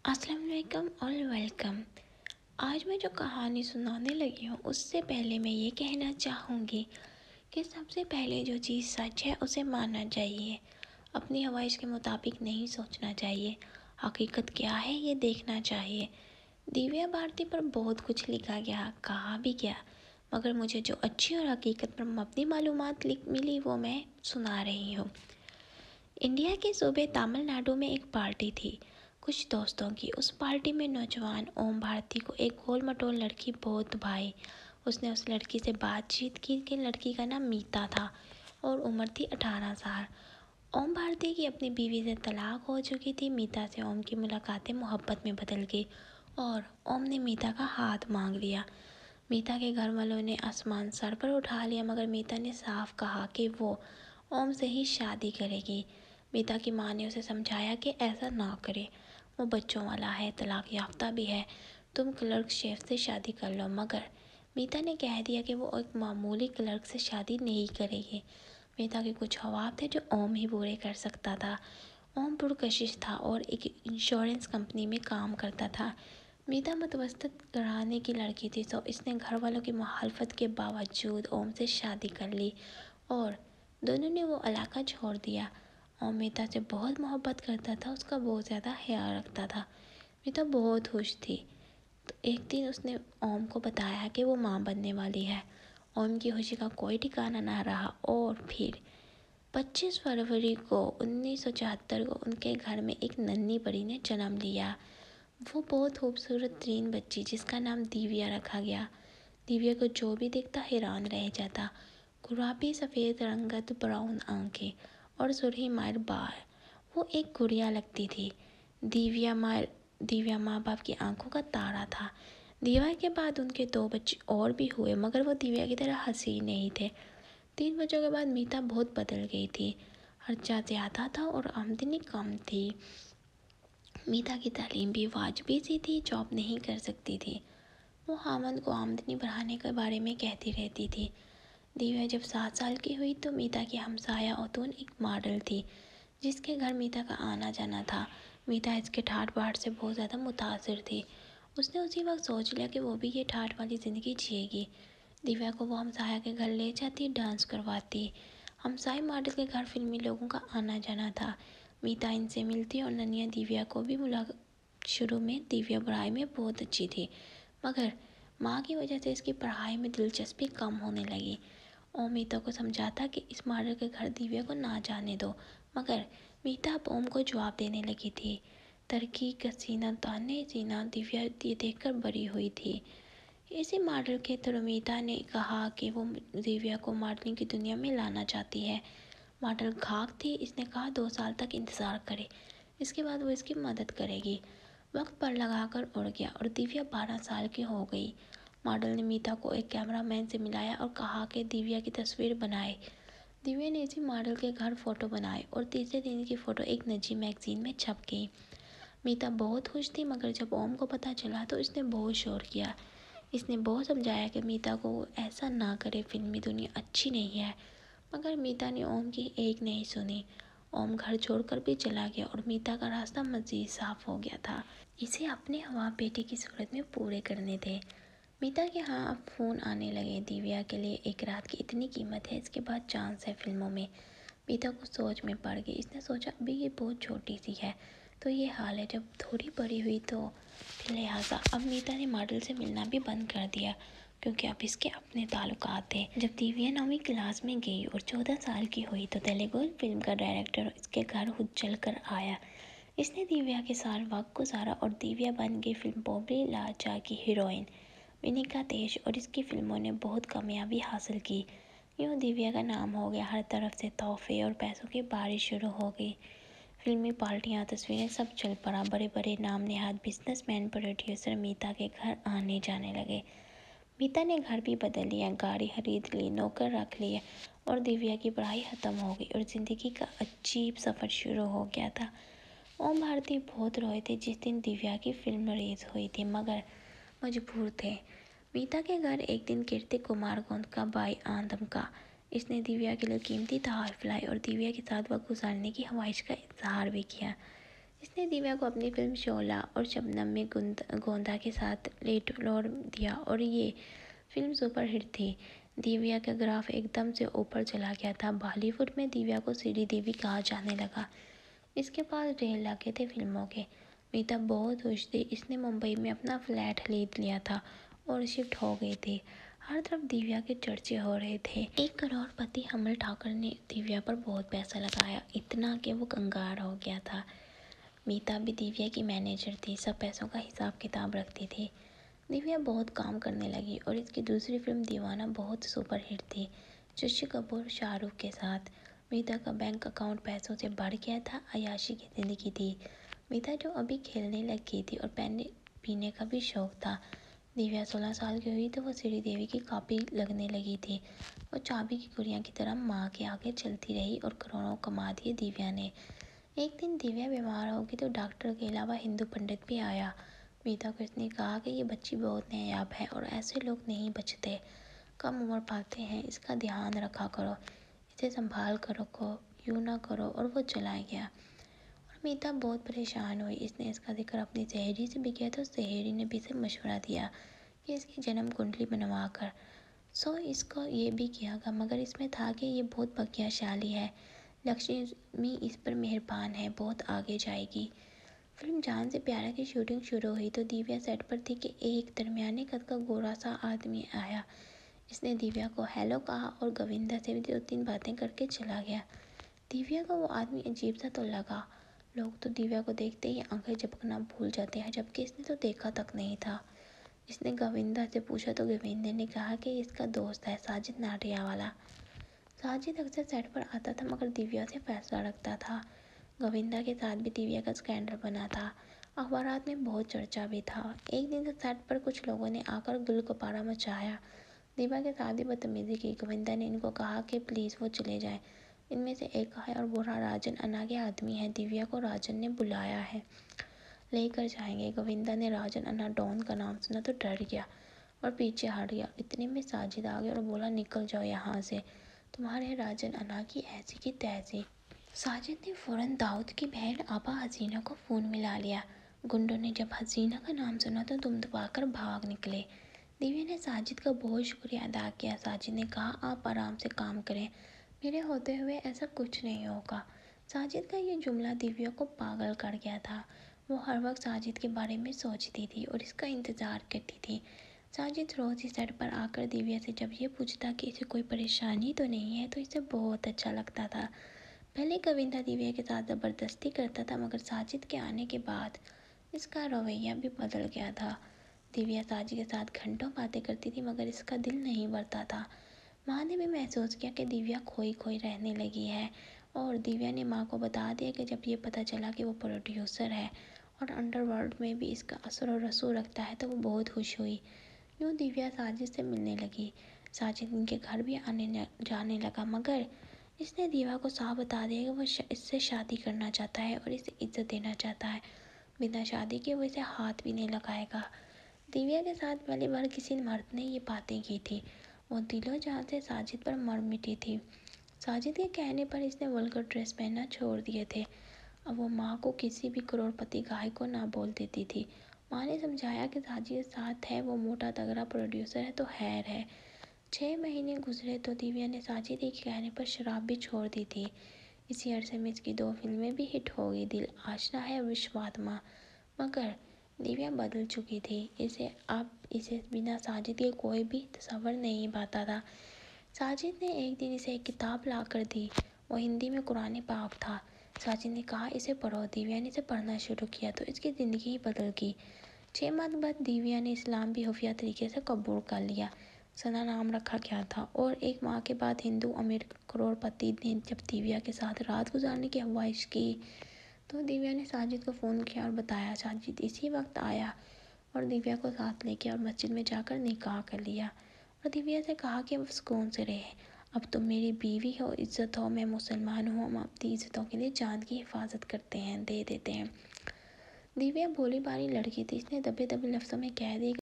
अस्सलाम वालेकुम और वेलकम। आज मैं जो कहानी सुनाने लगी हूँ उससे पहले मैं ये कहना चाहूँगी कि सबसे पहले जो चीज़ सच है उसे मानना चाहिए। अपनी ख्वाहिश के मुताबिक नहीं सोचना चाहिए। हकीकत क्या है ये देखना चाहिए। दिव्या भारती पर बहुत कुछ लिखा गया, कहा भी गया, मगर मुझे जो अच्छी और हकीकत पर मबनी मालूमात मिली वो मैं सुना रही हूँ। इंडिया के सूबे तमिलनाडु में एक पार्टी थी कुछ दोस्तों की। उस पार्टी में नौजवान ओम भारती को एक गोल मटोल लड़की बहुत भाई। उसने उस लड़की से बातचीत की कि लड़की का नाम मीता था और उम्र थी 18 साल। ओम भारती की अपनी बीवी से तलाक हो चुकी थी। मीता से ओम की मुलाकातें मोहब्बत में बदल गई और ओम ने मीता का हाथ मांग लिया। मीता के घर वालों ने आसमान सर पर उठा लिया, मगर मीता ने साफ कहा कि वो ओम से ही शादी करेगी। मीता की माँ ने उसे समझाया कि ऐसा ना करे, वो बच्चों वाला है, तलाक याफ्ता भी है, तुम क्लर्क शेफ से शादी कर लो। मगर मीता ने कह दिया कि वो एक मामूली क्लर्क से शादी नहीं करेगी। मीता के कुछ ख्वाब थे जो ओम ही पूरे कर सकता था। ओम पुरकशिश था और एक इंश्योरेंस कंपनी में काम करता था। मीता मतवसत घराने की लड़की थी, तो इसने घर वालों की मुखालफत के बावजूद ओम से शादी कर ली और दोनों ने वो इलाका छोड़ दिया। ओम मीता से बहुत मोहब्बत करता था, उसका बहुत ज़्यादा ख्याल रखता था। मीता बहुत खुश थी। तो एक दिन उसने ओम को बताया कि वो माँ बनने वाली है। ओम की खुशी का कोई ठिकाना ना रहा और फिर 25 फरवरी को 1974 को उनके घर में एक नन्ही परी ने जन्म लिया। वो बहुत खूबसूरत तीन बच्ची जिसका नाम दिव्या रखा गया। दिव्या को जो भी देखता हैरान रह जाता। गुलाबी सफ़ेद रंगत, ब्राउन आंखें और सुरही मार बाल, वो एक गुड़िया लगती थी। दिव्या माँ बाप की आंखों का तारा था। दिव्या के बाद उनके दो बच्चे और भी हुए, मगर वो दिव्या की तरह हसीन नहीं थे। 3 बच्चों के बाद मीता बहुत बदल गई थी। खर्चा ज़्यादा था और आमदनी कम थी। मीता की तालीम भी वाजबी सी थी, जॉब नहीं कर सकती थी। वो खामद को आमदनी बढ़ाने के बारे में कहती रहती थी। दिव्या जब 7 साल की हुई तो मीता की हमसाया ओतून एक मॉडल थी जिसके घर मीता का आना जाना था। मीता इसके ठाट बाट से बहुत ज़्यादा मुतासिर थी। उसने उसी वक्त सोच लिया कि वो भी ये ठाट वाली ज़िंदगी जिएगी। दिव्या को वो हमसाया के घर ले जाती, डांस करवाती। हमसाई मॉडल के घर फिल्मी लोगों का आना जाना था। मीता इनसे मिलती और ननिया दिव्या को भी शुरू में दिव्या पढ़ाई में बहुत अच्छी थी, मगर माँ की वजह से इसकी पढ़ाई में दिलचस्पी कम होने लगी। ओम मीता को समझाता कि इस मॉडल के घर दिव्या को ना जाने दो, मगर मीता अब ओम को जवाब देने लगी थी। तरक्की का सीना ताने सीना दिव्या ये देखकर बड़ी हुई थी। इसी मॉडल के थ्रू मीता ने कहा कि वो दिव्या को मॉडलिंग की दुनिया में लाना चाहती है। मॉडल घाक थी, इसने कहा 2 साल तक इंतज़ार करे, इसके बाद वो इसकी मदद करेगी। वक्त पर लगाकर उड़ गया और दिव्या 12 साल की हो गई। मॉडल ने मीता को एक कैमरामैन से मिलाया और कहा कि दिव्या की तस्वीर बनाए। दिव्या ने इसी मॉडल के घर फ़ोटो बनाए और तीसरे दिन की फ़ोटो एक निजी मैगजीन में छप गई। मीता बहुत खुश थी, मगर जब ओम को पता चला तो इसने बहुत शोर किया। इसने बहुत समझाया कि मीता को ऐसा ना करे, फिल्मी दुनिया अच्छी नहीं है, मगर मीता ने ओम की एक नहीं सुनी। ओम घर छोड़कर भी चला गया और मीता का रास्ता मज़ीद साफ हो गया था। इसे अपने ख्वाब बेटे की सूरत में पूरे करने थे। मीता के यहाँ अब फ़ोन आने लगे। दिव्या के लिए एक रात की इतनी कीमत है, इसके बाद चांस है फिल्मों में। मीता को सोच में पड़ गई। इसने सोचा अभी ये बहुत छोटी सी है तो ये हाल है, जब थोड़ी बड़ी हुई तो फिर लिहाजा अब मीता ने मॉडल से मिलना भी बंद कर दिया, क्योंकि अब इसके अपने ताल्लुकात थे। जब दिव्या 9वीं क्लास में गई और 14 साल की हुई तो तेलुगु फिल्म का डायरेक्टर इसके घर खुद चल कर आया। इसने दिव्या के साथ वक्त गुजारा और दिव्या बन गई फिल्म बोबरी लाचा की हीरोइन विनिका तेज और इसकी फिल्मों ने बहुत कामयाबी हासिल की। यूँ दिव्या का नाम हो गया, हर तरफ से तोहफे और पैसों की बारिश शुरू हो गई। फिल्मी पार्टियाँ, तस्वीरें सब चल पड़ा। बड़े बड़े नाम नेहाद बिजनेसमैन, प्रोड्यूसर मीता के घर आने जाने लगे। मीता ने घर भी बदल लिया, गाड़ी खरीद ली, नौकर रख लिए और दिव्या की पढ़ाई ख़त्म हो गई और ज़िंदगी का अजीब सफ़र शुरू हो गया था। ओम भारती बहुत रोए थे जिस दिन दिव्या की फिल्म रिलीज़ हुई थी, मगर मजबूर थे। मीता के घर एक दिन कीर्ति कुमार गोंद का भाई आंदम का। इसने दिव्या के लिए कीमती तोहफे लाए और दिव्या के साथ वक्त गुजारने की ख्वाहिश का इजहार भी किया। इसने दिव्या को अपनी फिल्म शोला और शबनम में गोंदा के साथ लेटलोर दिया और ये फिल्म सुपरहिट थी। दिव्या का ग्राफ एकदम से ऊपर चला गया था। बॉलीवुड में दिव्या को सीढ़ी देवी कहा जाने लगा। इसके पास ढेर लगे थे फिल्मों के। मीता बहुत खुश थी। इसने मुंबई में अपना फ्लैट खरीद लिया था और शिफ्ट हो गई थी। हर तरफ दिव्या के चर्चे हो रहे थे। 1 करोड़पति अमल ठाकर ने दिव्या पर बहुत पैसा लगाया, इतना कि वो कंगाल हो गया था। मीता भी दिव्या की मैनेजर थी, सब पैसों का हिसाब किताब रखती थी। दिव्या बहुत काम करने लगी और इसकी दूसरी फिल्म दीवाना बहुत सुपरहिट थी, शशि कपूर शाहरुख के साथ। मीता का बैंक अकाउंट पैसों से भर गया था, अय्याशी की जिंदगी थी। मीता जो अभी खेलने लग गई थी और पीने का भी शौक था। दिव्या 16 साल की हुई तो वो श्री देवी की कॉपी लगने लगी थी। वो चाबी की गुड़िया की तरह माँ के आगे चलती रही और करोड़ों कमा दिए दिव्या ने। एक दिन दिव्या बीमार होगी तो डॉक्टर के अलावा हिंदू पंडित भी आया। मीता को इसने कहा कि ये बच्ची बहुत नायाब है और ऐसे लोग नहीं बचते, कम उम्र पाते हैं, इसका ध्यान रखा करो, इसे संभाल कर रखो, यूँ ना करो। और वो चला गया और मीता बहुत परेशान हुई। इसने इसका जिक्र अपनी सहेली से भी किया तो सहेली ने भी इसे मशवरा दिया कि इसकी जन्म कुंडली बनवा कर इसको ये भी किया गया, मगर इसमें था कि ये बहुत भाग्यशाली है, लक्ष्मी इस पर मेहरबान है, बहुत आगे जाएगी। फिल्म जान से प्यारा की शूटिंग शुरू हुई तो दिव्या सेट पर थी कि एक दरमियाने कद का गोरा सा आदमी आया। इसने दिव्या को हेलो कहा और गोविंदा से भी 2-3 बातें करके चला गया। दिव्या को वो आदमी अजीब सा तो लगा। लोग तो दिव्या को देखते ही आंखें झपकना भूल जाते हैं, जबकि इसने तो देखा तक नहीं था। इसने गोविंदा से पूछा तो गोविंदा ने कहा कि इसका दोस्त है, साजिद नाटिया वाला। साजिद अक्सर सेट पर आता था मगर दिव्या से फैसला रखता था। गोविंदा के साथ भी दिव्या का स्कैंडल बना था, अखबारात में बहुत चर्चा भी था। एक दिन तो सेट पर कुछ लोगों ने आकर गुलगुपारा मचाया, दिव्या के साथ ही बदतमीजी की। गोविंदा ने इनको कहा कि प्लीज़ वो चले जाएं। इनमें से एक है और बुरा राजन अन्ना के आदमी है, दिव्या को राजन ने बुलाया है, लेकर जाएंगे। गोविंदा ने राजन अन्ना डॉन का नाम सुना तो डर गया और पीछे हट गया। इतने में साजिद आ गया और बोला, निकल जाओ यहाँ से, तुम्हारे राजन अन्ना की ऐसी की तैसी। साजिद ने फौरन दाऊद की बहन आबा हसीना को फ़ोन मिला लिया। गुंडों ने जब हसीना का नाम सुना तो दुम दबाकर भाग निकले। दिव्या ने साजिद का बहुत शुक्रिया अदा किया। साजिद ने कहा, आप आराम से काम करें, मेरे होते हुए ऐसा कुछ नहीं होगा। साजिद का ये जुमला दिव्या को पागल कर गया था। वो हर वक्त साजिद के बारे में सोचती थी और इसका इंतज़ार करती थी। साजिद रोज़ ही सेट पर आकर दिव्या से जब ये पूछता कि इसे कोई परेशानी तो नहीं है तो इसे बहुत अच्छा लगता था। पहले गोविंदा दिव्या के साथ ज़बरदस्ती करता था मगर साजिद के आने के बाद इसका रवैया भी बदल गया था। दिव्या साजिद के साथ घंटों बातें करती थी मगर इसका दिल नहीं भरता था। माँ ने भी महसूस किया कि दिव्या खोई खोई रहने लगी है और दिव्या ने माँ को बता दिया कि जब ये पता चला कि वो प्रोड्यूसर है और अंडरवर्ल्ड में भी इसका असर और रसूल रखता है तो वो बहुत खुश हुई। यूँ दिव्या साजिद से मिलने लगी। साजिद इनके घर भी आने जाने लगा मगर इसने दिव्या को साफ बता दिया कि वो इससे शादी करना चाहता है और इसे इज्जत देना चाहता है। बिना शादी के वो इसे हाथ भी नहीं लगाएगा। दिव्या के साथ पहली बार किसी मर्द ने ये बातें की थी। वो दिलो जान से साजिद पर मर मिटी थी। साजिद के कहने पर इसने वल्गर ड्रेस पहनना छोड़ दिए थे। अब वो माँ को किसी भी करोड़पति गाय को ना बोल देती थी। माँ ने समझाया कि साजिद के साथ है, वो मोटा तगड़ा प्रोड्यूसर है तो खैर है। 6 महीने गुजरे तो दिव्या ने साजिद के कहने पर शराब भी छोड़ दी थी। इसी अरसे में इसकी 2 फिल्में भी हिट हो गई, दिल आशना है और विश्वात्मा। मगर दिव्या बदल चुकी थी। इसे बिना साजिद के कोई भी तस्वर नहीं पाता था। साजिद ने एक दिन इसे एक किताब ला कर दी। वो हिंदी में कुरान पाक था। साजिद ने कहा, इसे पढ़ो। दिव्या ने इसे पढ़ना शुरू किया तो इसकी ज़िंदगी ही बदल गई। 6 माह बाद दिव्या ने इस्लाम भी खुफिया तरीके से कबूल कर लिया। सना नाम रखा गया था और 1 माह के बाद हिंदू अमीर करोड़पति ने जब दिव्या के साथ रात गुजारने की ख्वाहिश की तो दिव्या ने साजिद को फ़ोन किया और बताया। साजिद इसी वक्त आया और दिव्या को साथ लेके और मस्जिद में जाकर निकाह कर लिया और दिव्या से कहा कि वो सुकून से रहे। अब तुम मेरी बीवी हो, इज़्ज़त हो, मैं मुसलमान हूँ, हम अपनी इज़्ज़तों के लिए जान की हिफाजत करते हैं, दे देते हैं। दिव्या भोली भाली लड़की थी। इसने दबे दबे लफ्ज़ों में कह दी